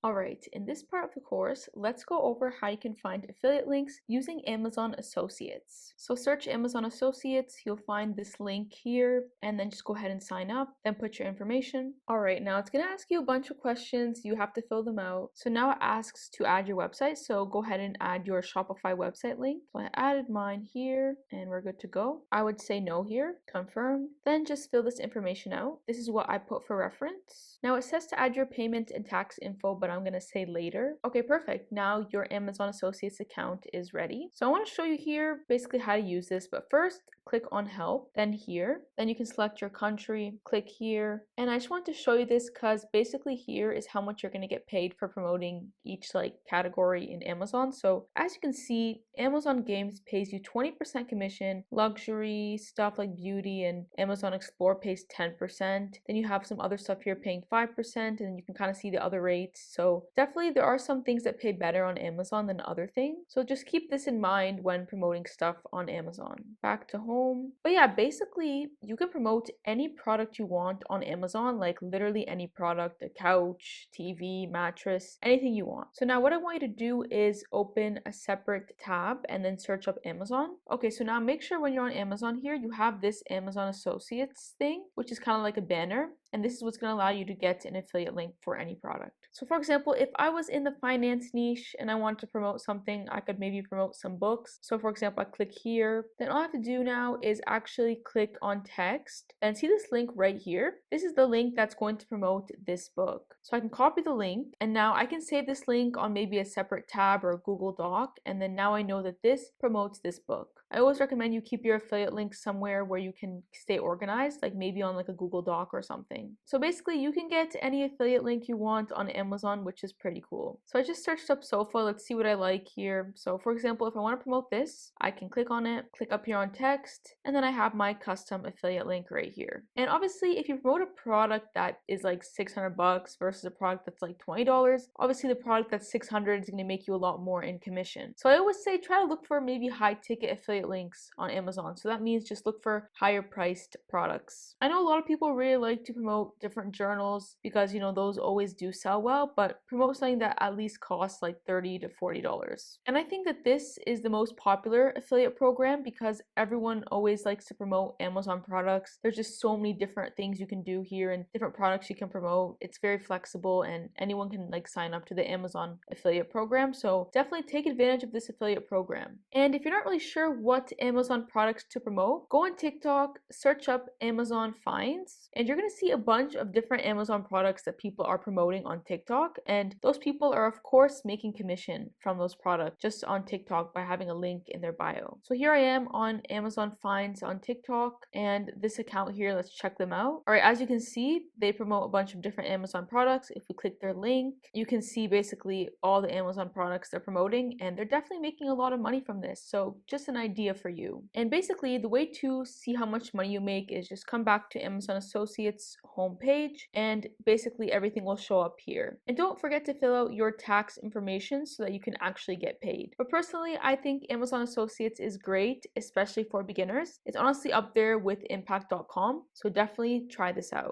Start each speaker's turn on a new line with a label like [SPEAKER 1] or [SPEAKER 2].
[SPEAKER 1] Alright, in this part of the course, let's go over how you can find affiliate links using Amazon Associates. So search Amazon Associates, you'll find this link here, and then just go ahead and sign up, then put your information. Alright, now it's going to ask you a bunch of questions, you have to fill them out. So now it asks to add your website, so go ahead and add your Shopify website link. So I added mine here, and we're good to go. I would say no here, confirm, then just fill this information out. This is what I put for reference. Now it says to add your payment and tax info, but I'm going to say later. Okay, perfect. Now your Amazon Associates account is ready. So I want to show you here basically how to use this, but first click on help, then here, then you can select your country, click here. And I just want to show you this because basically here is how much you're going to get paid for promoting each category in Amazon. So as you can see, Amazon Games pays you 20% commission, luxury stuff like beauty and Amazon Explore pays 10%. Then you have some other stuff here paying 5%, and then you can kind of see the other rates. So definitely there are some things that pay better on Amazon than other things. So just keep this in mind when promoting stuff on Amazon. Back to home. But yeah, basically you can promote any product you want on Amazon, like literally any product, a couch, TV, mattress, anything you want. So now what I want you to do is open a separate tab and then search up Amazon. Okay, so now make sure when you're on Amazon here, you have this Amazon Associates thing, which is kind of like a banner. And this is what's going to allow you to get an affiliate link for any product. So for example, if I was in the finance niche and I want to promote something, I could maybe promote some books. So for example, I click here, then all I have to do now is actually click on text and see this link right here. This is the link that's going to promote this book. So I can copy the link and now I can save this link on maybe a separate tab or a Google Doc. And then now I know that this promotes this book. I always recommend you keep your affiliate links somewhere where you can stay organized, like maybe on a Google Doc or something. So basically you can get any affiliate link you want on Amazon, which is pretty cool. So I just searched up sofa. Let's see what I like here. So for example, if I want to promote this, I can click on it, click up here on text, and then I have my custom affiliate link right here. And obviously if you promote a product that is like $600 versus a product that's like $20, obviously the product that's $600 is going to make you a lot more in commission. So I always say try to look for maybe high ticket affiliate links on Amazon. So that means just look for higher priced products. I know a lot of people really like to promote different journals because those always do sell well, but promote something that at least costs like $30 to $40. And I think that this is the most popular affiliate program because everyone always likes to promote Amazon products. There's just so many different things you can do here and different products you can promote. It's very flexible and anyone can sign up to the Amazon affiliate program. So definitely take advantage of this affiliate program. And if you're not really sure what Amazon products to promote, go on TikTok, search up Amazon finds, and you're going to see a bunch of different Amazon products that people are promoting on TikTok. And those people are of course making commission from those products just on TikTok by having a link in their bio. So here I am on Amazon finds on TikTok and this account here, let's check them out. All right, as you can see, they promote a bunch of different Amazon products. If we click their link, you can see basically all the Amazon products they're promoting, and they're definitely making a lot of money from this. So just an idea for you. And basically the way to see how much money you make is just come back to Amazon Associates homepage and basically everything will show up here. And don't forget to fill out your tax information so that you can actually get paid. But personally, I think Amazon Associates is great, especially for beginners. It's honestly up there with impact.com, so definitely try this out.